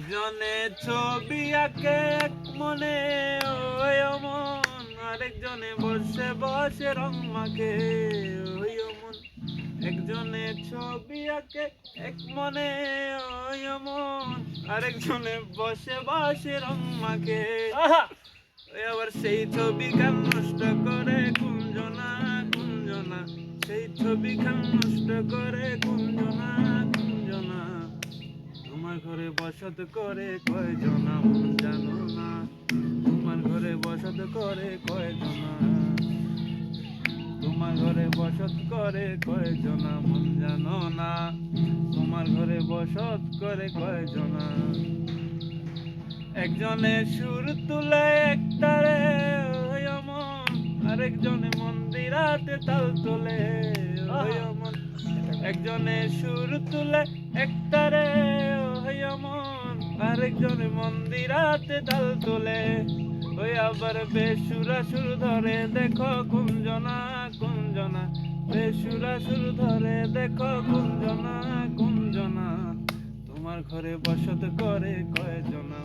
একজনে ছবি আঁকে এক মনে ওই অমন, আরেকজনে বসে বসে রং মাখে ওই অমন। একজনে ছবি আঁকে এক মনে ওই অমন, আরেকজনে বসে বসে রং মাখে। ওই আবার সেই ছবি খান নষ্ট করে কুঞ্জনা কুঞ্জনা, সেই ছবি খান নষ্ট করে কুঞ্জনা কুঞ্জনা। তোমার ঘরে বসত করে কয়জনা মন জানো না, তোমার ঘরে বসত করে কয়জনা, তোমার ঘরে বসত করে কয়জনা মন জানো না, তোমার ঘরে বসত করে কয়জনা। একজনে সুর তুলে একটারে ওই অমন, আরেকজনে মন্দিরাতে তাল তোলে ওই অমন। একজনে সুর তুলে একটারে ওই অমন, আরেকজনে মন্দিরাতে তাল তোলে। ওই আবার বেসুরা সুর ধরে দেখো কুঞ্জনা কুঞ্জনা, বেসুরা সুর ধরে দেখো কুঞ্জনা কুঞ্জনা। তোমার ঘরে বসত করে কয়জনা